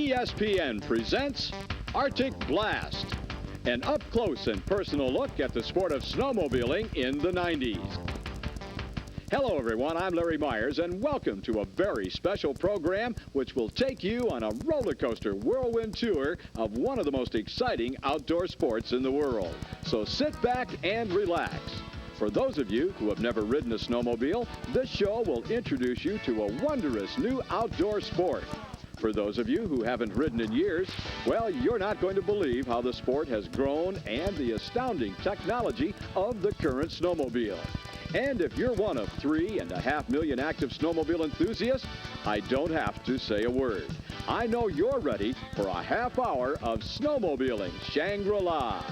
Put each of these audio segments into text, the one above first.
ESPN presents Arctic Blast, an up-close and personal look at the sport of snowmobiling in the 90s. Hello, everyone. I'm Larry Myers, and welcome to a very special program which will take you on a roller coaster whirlwind tour of one of the most exciting outdoor sports in the world. So sit back and relax. For those of you who have never ridden a snowmobile, this show will introduce you to a wondrous new outdoor sport. For those of you who haven't ridden in years, well, you're not going to believe how the sport has grown and the astounding technology of the current snowmobile. And if you're one of 3.5 million active snowmobile enthusiasts, I don't have to say a word. I know you're ready for a half hour of snowmobiling Shangri-La.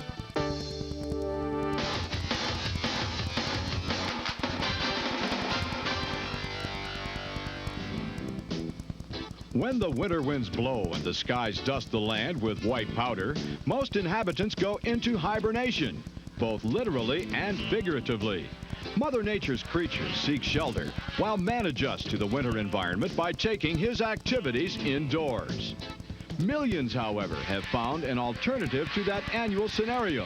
When the winter winds blow and the skies dust the land with white powder, most inhabitants go into hibernation, both literally and figuratively. Mother Nature's creatures seek shelter, while man adjusts to the winter environment by taking his activities indoors. Millions, however, have found an alternative to that annual scenario.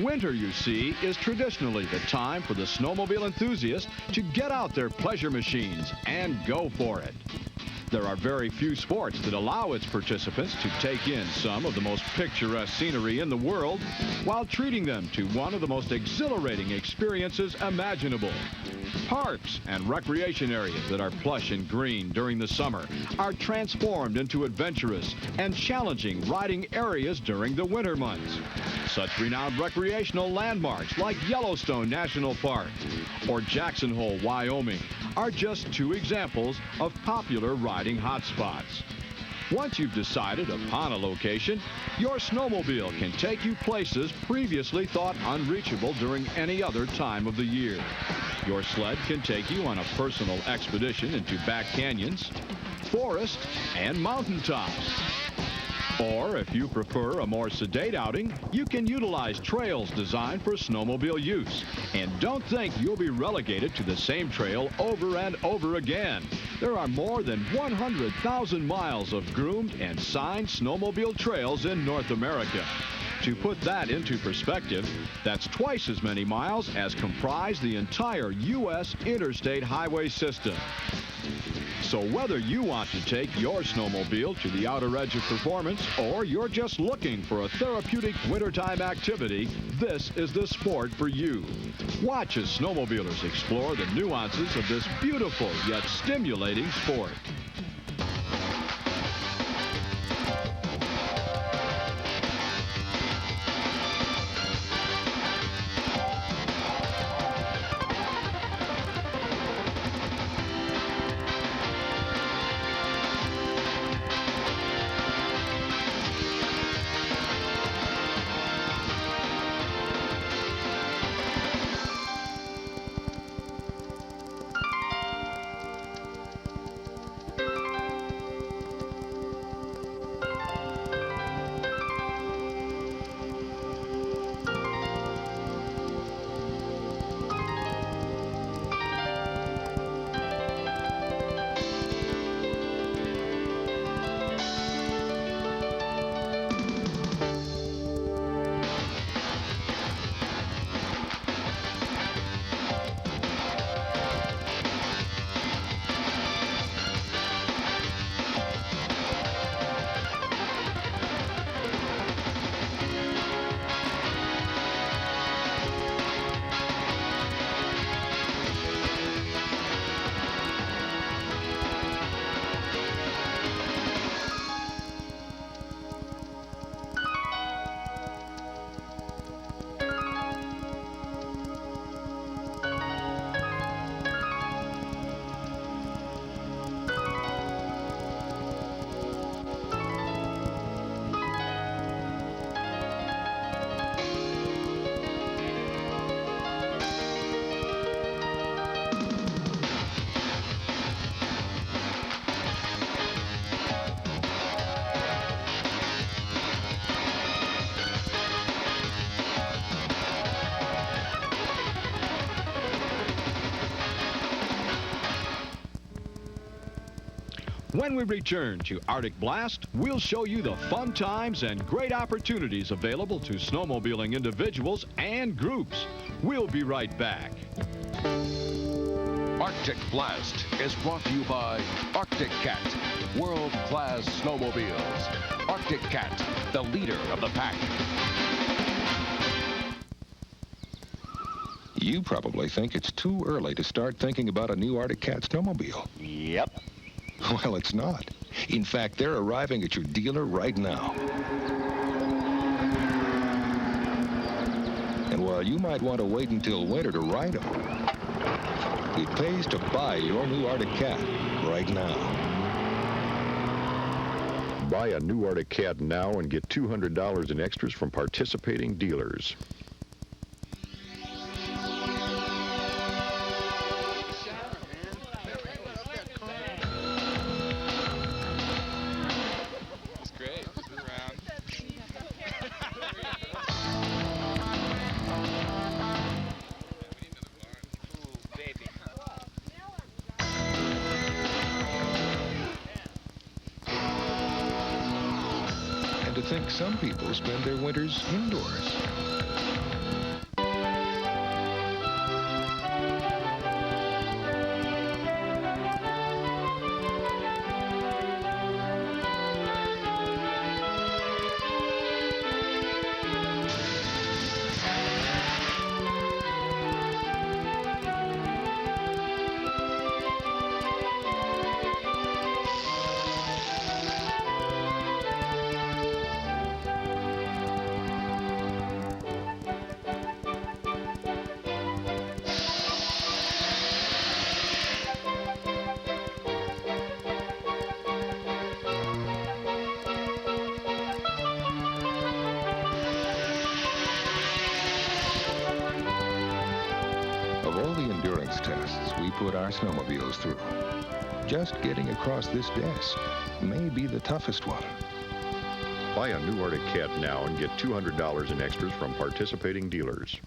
Winter, you see, is traditionally the time for the snowmobile enthusiast to get out their pleasure machines and go for it. There are very few sports that allow its participants to take in some of the most picturesque scenery in the world while treating them to one of the most exhilarating experiences imaginable. Parks and recreation areas that are plush and green during the summer are transformed into adventurous and challenging riding areas during the winter months. Such renowned recreational landmarks like Yellowstone National Park or Jackson Hole, Wyoming, are just two examples of popular riding hotspots. Once you've decided upon a location, your snowmobile can take you places previously thought unreachable during any other time of the year. Your sled can take you on a personal expedition into back canyons, forests, and mountaintops. Or, if you prefer a more sedate outing, you can utilize trails designed for snowmobile use. And don't think you'll be relegated to the same trail over and over again. There are more than 100,000 miles of groomed and signed snowmobile trails in North America. To put that into perspective, that's twice as many miles as comprise the entire U.S. interstate highway system. So whether you want to take your snowmobile to the outer edge of performance or you're just looking for a therapeutic wintertime activity, this is the sport for you. Watch as snowmobilers explore the nuances of this beautiful yet stimulating sport. When we return to Arctic Blast, we'll show you the fun times and great opportunities available to snowmobiling individuals and groups. We'll be right back. Arctic Blast is brought to you by Arctic Cat, world-class snowmobiles. Arctic Cat, the leader of the pack. You probably think it's too early to start thinking about a new Arctic Cat snowmobile. Yep. Well, it's not. In fact, they're arriving at your dealer right now. And while you might want to wait until winter to ride them, it pays to buy your new Arctic Cat right now. Buy a new Arctic Cat now and get $200 in extras from participating dealers. To think some people spend their winters indoors. Of all the endurance tests we put our snowmobiles through, just getting across this desk may be the toughest one. Buy a new Arctic Cat now and get $200 in extras from participating dealers.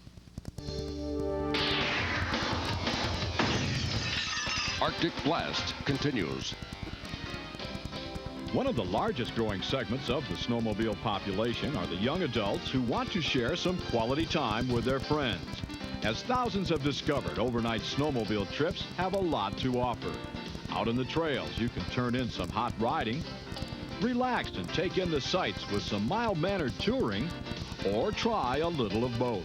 Arctic Blast continues. One of the largest growing segments of the snowmobile population are the young adults who want to share some quality time with their friends. As thousands have discovered, overnight snowmobile trips have a lot to offer. Out on the trails, you can turn in some hot riding, relax and take in the sights with some mild-mannered touring, or try a little of both.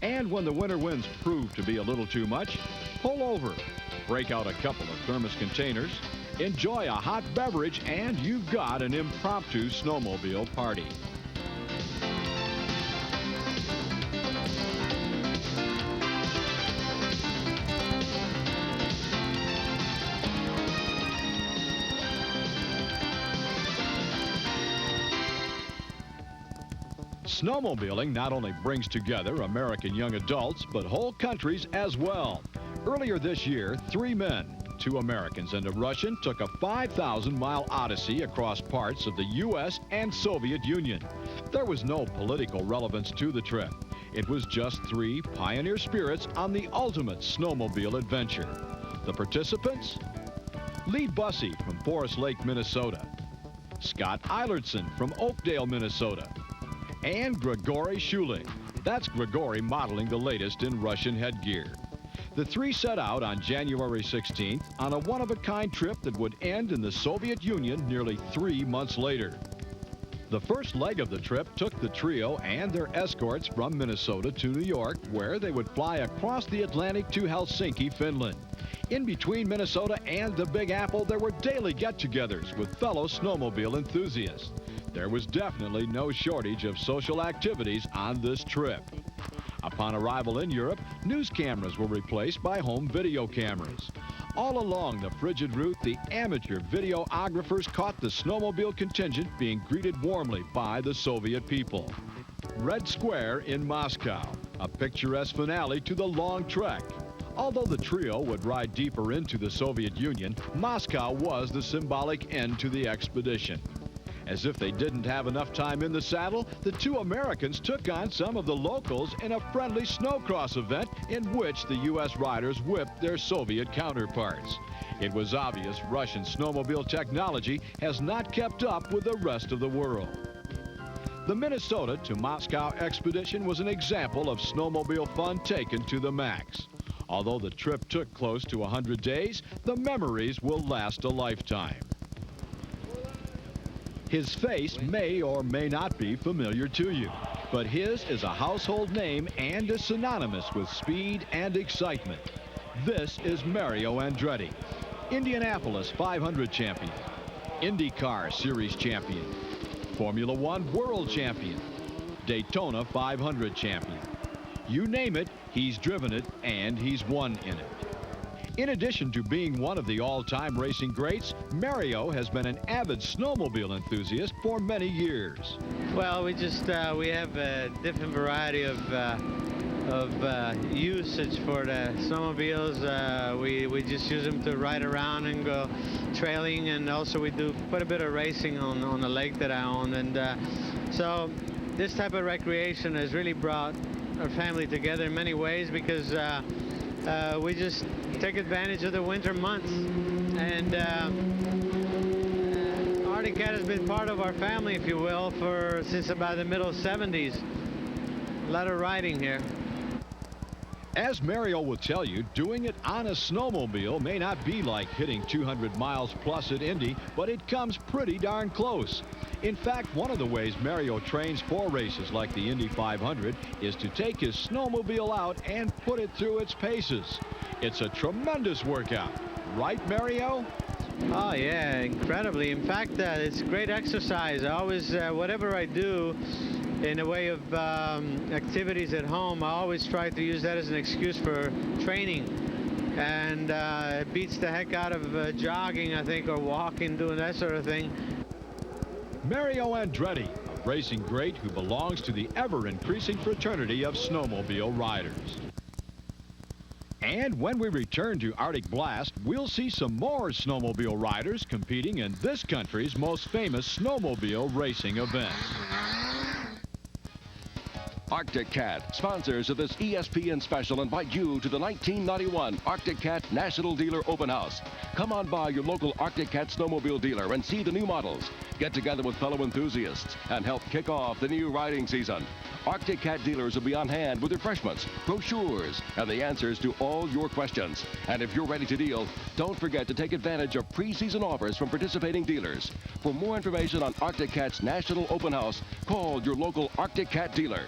And when the winter winds prove to be a little too much, pull over, break out a couple of thermos containers, enjoy a hot beverage, and you've got an impromptu snowmobile party. Snowmobiling not only brings together American young adults, but whole countries as well. Earlier this year, 3 men, 2 Americans and a Russian, took a 5,000-mile odyssey across parts of the U.S. and Soviet Union. There was no political relevance to the trip. It was just 3 pioneer spirits on the ultimate snowmobile adventure. The participants? Lee Bussey from Forest Lake, Minnesota. Scott Eilertson from Oakdale, Minnesota. And Grigory Shulik. That's Grigory modeling the latest in Russian headgear. The 3 set out on January 16th on a one-of-a-kind trip that would end in the Soviet Union nearly 3 months later. The first leg of the trip took the trio and their escorts from Minnesota to New York, where they would fly across the Atlantic to Helsinki, Finland. In between Minnesota and the Big Apple, there were daily get-togethers with fellow snowmobile enthusiasts. There was definitely no shortage of social activities on this trip. Upon arrival in Europe, news cameras were replaced by home video cameras. All along the frigid route, the amateur videographers caught the snowmobile contingent being greeted warmly by the Soviet people. Red Square in Moscow, a picturesque finale to the long trek. Although the trio would ride deeper into the Soviet Union, Moscow was the symbolic end to the expedition. As if they didn't have enough time in the saddle, the 2 Americans took on some of the locals in a friendly snowcross event in which the U.S. riders whipped their Soviet counterparts. It was obvious Russian snowmobile technology has not kept up with the rest of the world. The Minnesota to Moscow expedition was an example of snowmobile fun taken to the max. Although the trip took close to 100 days, the memories will last a lifetime. His face may or may not be familiar to you, but his is a household name and is synonymous with speed and excitement. This is Mario Andretti, Indianapolis 500 champion, IndyCar Series champion, Formula One World champion, Daytona 500 champion. You name it, he's driven it and he's won in it. In addition to being one of the all-time racing greats, Mario has been an avid snowmobile enthusiast for many years. Well, we have a different variety of usage for the snowmobiles. We just use them to ride around and go trailing, and also we do quite a bit of racing on the lake that I own. And so this type of recreation has really brought our family together in many ways, because we just take advantage of the winter months. And Arctic Cat has been part of our family, if you will, since about the middle 70s. A lot of riding here. As Mario will tell you, doing it on a snowmobile may not be like hitting 200 miles plus at Indy, but it comes pretty darn close. In fact, one of the ways Mario trains for races like the Indy 500 is to take his snowmobile out and put it through its paces. It's a tremendous workout. Right, Mario? Oh, yeah, incredibly. In fact, it's great exercise. I always, whatever I do in the way of activities at home, I always try to use that as an excuse for training. And it beats the heck out of jogging, I think, or walking, doing that sort of thing. Mario Andretti, a racing great who belongs to the ever-increasing fraternity of snowmobile riders. And when we return to Arctic Blast, we'll see some more snowmobile riders competing in this country's most famous snowmobile racing events. Arctic Cat, sponsors of this ESPN special, invite you to the 1991 Arctic Cat National Dealer Open House. Come on by your local Arctic Cat snowmobile dealer and see the new models. Get together with fellow enthusiasts and help kick off the new riding season. Arctic Cat dealers will be on hand with refreshments, brochures, and the answers to all your questions. And if you're ready to deal, don't forget to take advantage of pre-season offers from participating dealers. For more information on Arctic Cat's National Open House, call your local Arctic Cat dealer.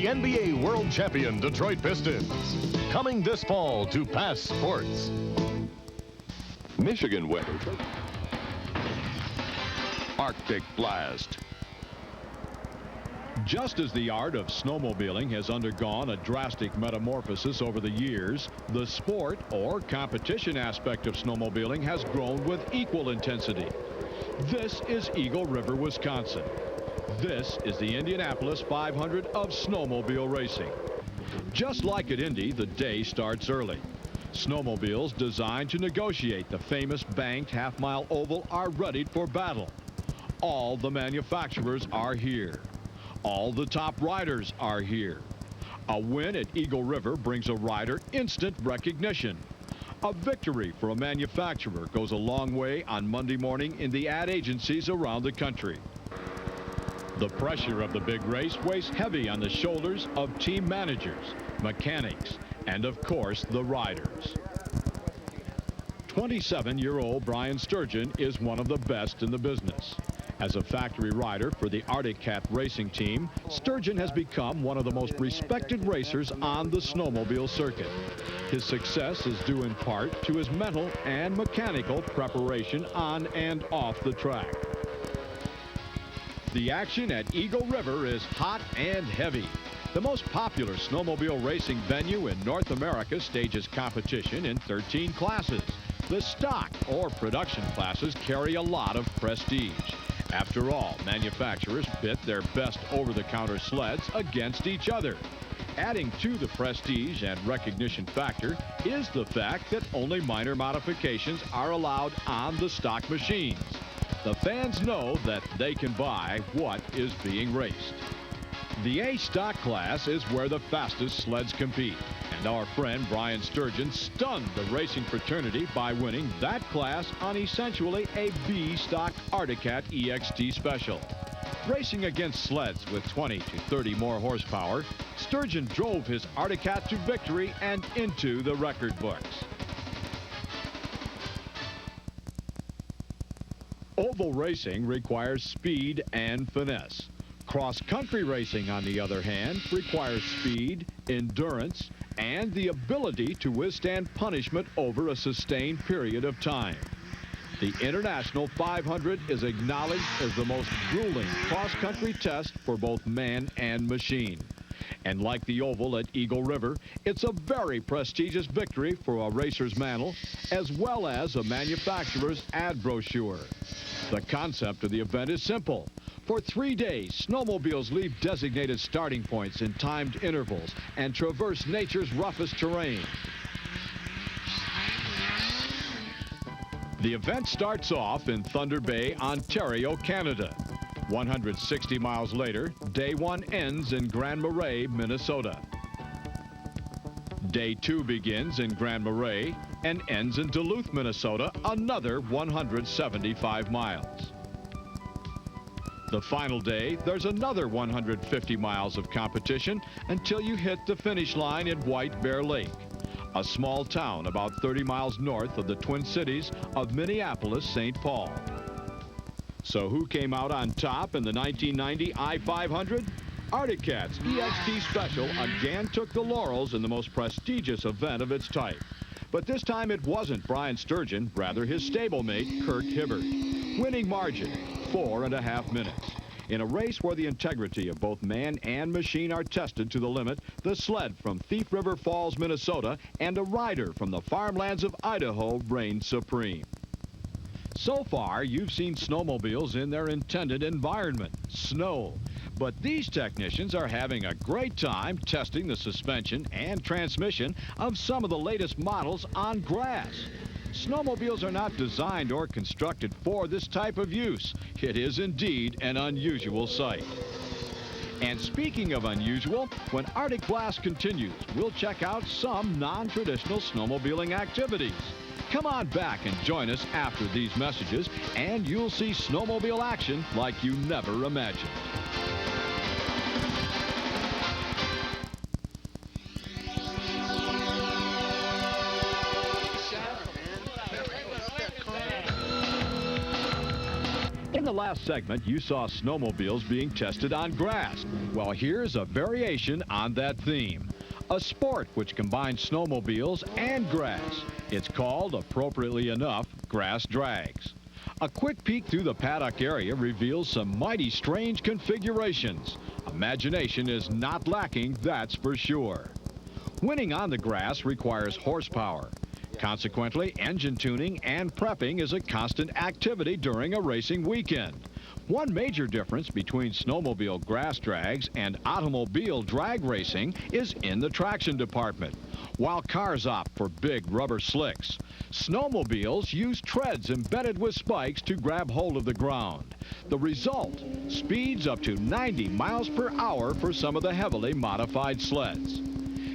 NBA World Champion Detroit Pistons, coming this fall to Pass Sports. Michigan weather. Arctic Blast. Just as the art of snowmobiling has undergone a drastic metamorphosis over the years, the sport or competition aspect of snowmobiling has grown with equal intensity. This is Eagle River, Wisconsin. This is the Indianapolis 500 of snowmobile racing. Just like at Indy, the day starts early. Snowmobiles designed to negotiate the famous banked half-mile oval are ready for battle. All the manufacturers are here. All the top riders are here. A win at Eagle River brings a rider instant recognition. A victory for a manufacturer goes a long way on Monday morning in the ad agencies around the country. The pressure of the big race weighs heavy on the shoulders of team managers, mechanics, and of course the riders. 27-year-old Brian Sturgeon is one of the best in the business. As a factory rider for the Arctic Cat racing team, Sturgeon has become one of the most respected racers on the snowmobile circuit. His success is due in part to his mental and mechanical preparation on and off the track. The action at Eagle River is hot and heavy. The most popular snowmobile racing venue in North America stages competition in 13 classes. The stock or production classes carry a lot of prestige. After all, manufacturers pit their best over-the-counter sleds against each other. Adding to the prestige and recognition factor is the fact that only minor modifications are allowed on the stock machines. The fans know that they can buy what is being raced. The A stock class is where the fastest sleds compete, and our friend Brian Sturgeon stunned the racing fraternity by winning that class on essentially a B stock Arctic Cat EXT Special. Racing against sleds with 20 to 30 more horsepower, Sturgeon drove his Arctic Cat to victory and into the record books. Oval racing requires speed and finesse. Cross-country racing, on the other hand, requires speed, endurance, and the ability to withstand punishment over a sustained period of time. The International 500 is acknowledged as the most grueling cross-country test for both man and machine. And like the oval at Eagle River, it's a very prestigious victory for a racer's mantle, as well as a manufacturer's ad brochure. The concept of the event is simple. For 3 days, snowmobiles leave designated starting points in timed intervals and traverse nature's roughest terrain. The event starts off in Thunder Bay, Ontario, Canada. 160 miles later, day 1 ends in Grand Marais, Minnesota. Day 2 begins in Grand Marais and ends in Duluth, Minnesota, another 175 miles. The final day, there's another 150 miles of competition until you hit the finish line in White Bear Lake, a small town about 30 miles north of the Twin Cities of Minneapolis-St. Paul. So who came out on top in the 1990 I-500? Arctic Cat's EXT Special again took the laurels in the most prestigious event of its type. But this time it wasn't Brian Sturgeon, rather his stablemate, Kurt Hibbert. Winning margin, 4.5 minutes. In a race where the integrity of both man and machine are tested to the limit, the sled from Thief River Falls, Minnesota, and a rider from the farmlands of Idaho reigned supreme. So far, you've seen snowmobiles in their intended environment, snow. But these technicians are having a great time testing the suspension and transmission of some of the latest models on grass. Snowmobiles are not designed or constructed for this type of use. It is indeed an unusual sight. And speaking of unusual, when Arctic Blast continues, we'll check out some non-traditional snowmobiling activities. Come on back and join us after these messages, and you'll see snowmobile action like you never imagined. In the last segment, you saw snowmobiles being tested on grass. Well, here's a variation on that theme. A sport which combines snowmobiles and grass. It's called, appropriately enough, grass drags. A quick peek through the paddock area reveals some mighty strange configurations. Imagination is not lacking, that's for sure. Winning on the grass requires horsepower. Consequently, engine tuning and prepping is a constant activity during a racing weekend. One major difference between snowmobile grass drags and automobile drag racing is in the traction department. While cars opt for big rubber slicks, snowmobiles use treads embedded with spikes to grab hold of the ground. The result, speeds up to 90 miles per hour for some of the heavily modified sleds.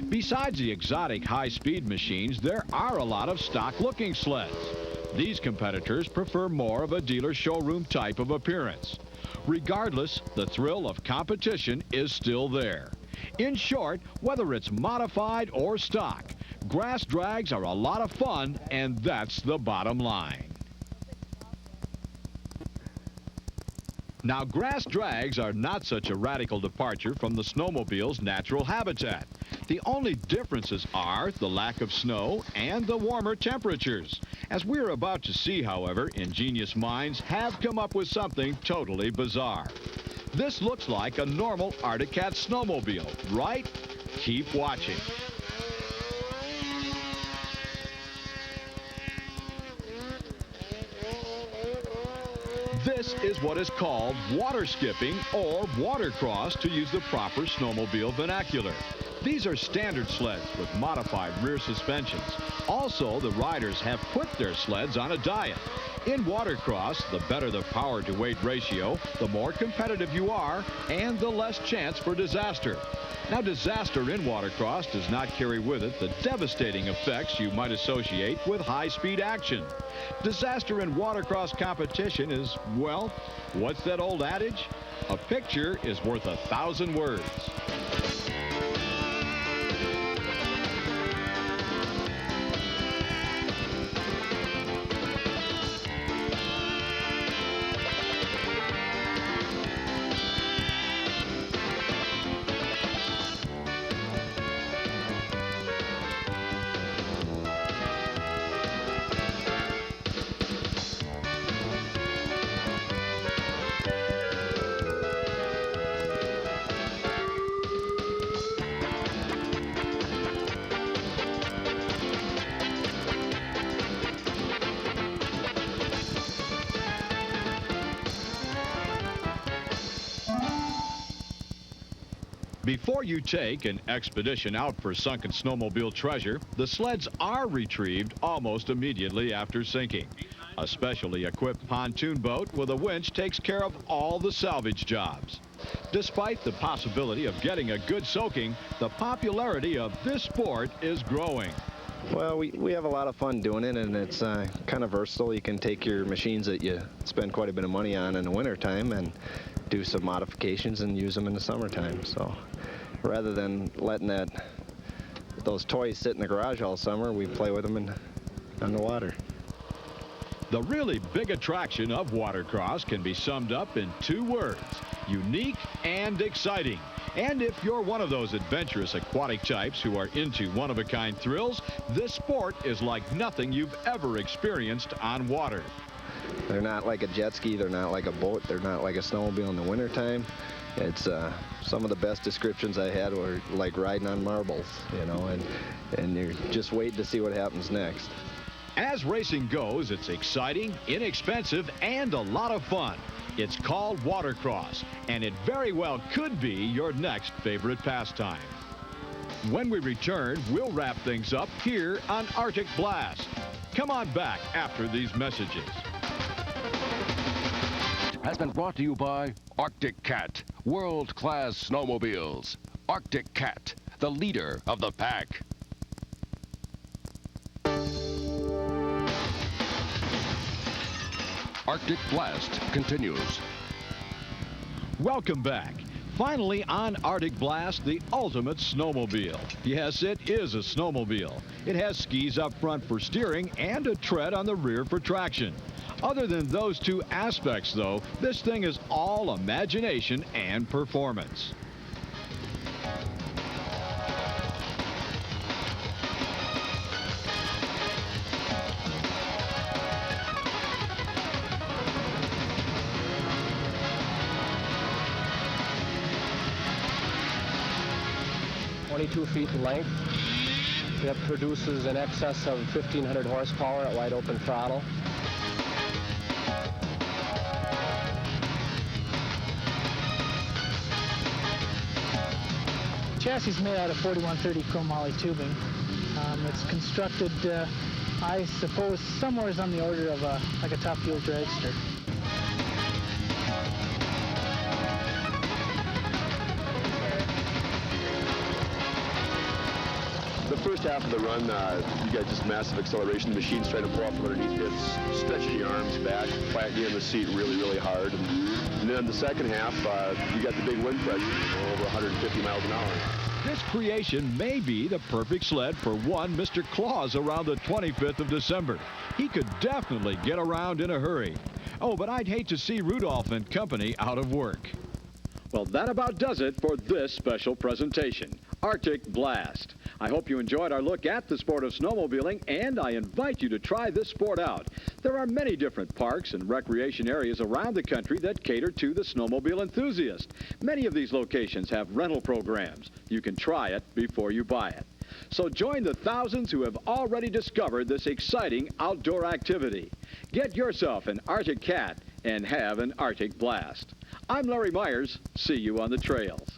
Besides the exotic high-speed machines, there are a lot of stock-looking sleds. These competitors prefer more of a dealer showroom type of appearance. Regardless, the thrill of competition is still there. In short, whether it's modified or stock, grass drags are a lot of fun, and that's the bottom line. Now, grass drags are not such a radical departure from the snowmobile's natural habitat. The only differences are the lack of snow and the warmer temperatures. As we're about to see, however, ingenious minds have come up with something totally bizarre. This looks like a normal Arctic Cat snowmobile, right? Keep watching. This is what is called water skipping or watercross, to use the proper snowmobile vernacular. These are standard sleds with modified rear suspensions. Also, the riders have put their sleds on a diet. In watercross, the better the power-to-weight ratio, the more competitive you are, and the less chance for disaster. Now, disaster in watercross does not carry with it the devastating effects you might associate with high-speed action. Disaster in watercross competition is, well, what's that old adage? A picture is worth 1,000 words. Before you take an expedition out for sunken snowmobile treasure, the sleds are retrieved almost immediately after sinking. A specially equipped pontoon boat with a winch takes care of all the salvage jobs. Despite the possibility of getting a good soaking, the popularity of this sport is growing. Well, we have a lot of fun doing it, and it's kind of versatile. You can take your machines that you spend quite a bit of money on in the wintertime and do some modifications and use them in the summertime. So rather than letting those toys sit in the garage all summer, we play with them on the water. The really big attraction of watercross can be summed up in 2 words: unique and exciting. And if you're one of those adventurous aquatic types who are into one-of-a-kind thrills, this sport is like nothing you've ever experienced on water. They're not like a jet ski, they're not like a boat, they're not like a snowmobile in the wintertime. It's some of the best descriptions I had were like riding on marbles, you know, and you're just waiting to see what happens next. As racing goes, it's exciting, inexpensive, and a lot of fun. It's called watercross, and it very well could be your next favorite pastime. When we return, we'll wrap things up here on Arctic Blast. Come on back after these messages. Has been brought to you by Arctic Cat, world-class snowmobiles. Arctic Cat, the leader of the pack. Arctic Blast continues. Welcome back. Finally on Arctic Blast, the ultimate snowmobile. Yes, it is a snowmobile. It has skis up front for steering and a tread on the rear for traction. Other than those 2 aspects, though, this thing is all imagination and performance. Feet in length. It produces in excess of 1,500 horsepower at wide open throttle. Chassis is made out of 4130 chromoly tubing. It's constructed, I suppose, somewhere on the order of like a top fuel dragster. The first half of the run, you got just massive acceleration. The machine's trying to pull off from underneath you. It's stretching your arms back, flattening you in the seat really, really hard. And then the second half, you got the big wind pressure, over 150 miles an hour. This creation may be the perfect sled for one Mr. Claus around the 25th of December. He could definitely get around in a hurry. Oh, but I'd hate to see Rudolph and company out of work. Well, that about does it for this special presentation, Arctic Blast. I hope you enjoyed our look at the sport of snowmobiling, and I invite you to try this sport out. There are many different parks and recreation areas around the country that cater to the snowmobile enthusiast. Many of these locations have rental programs. You can try it before you buy it. So join the thousands who have already discovered this exciting outdoor activity. Get yourself an Arctic Cat and have an Arctic blast. I'm Larry Myers. See you on the trails.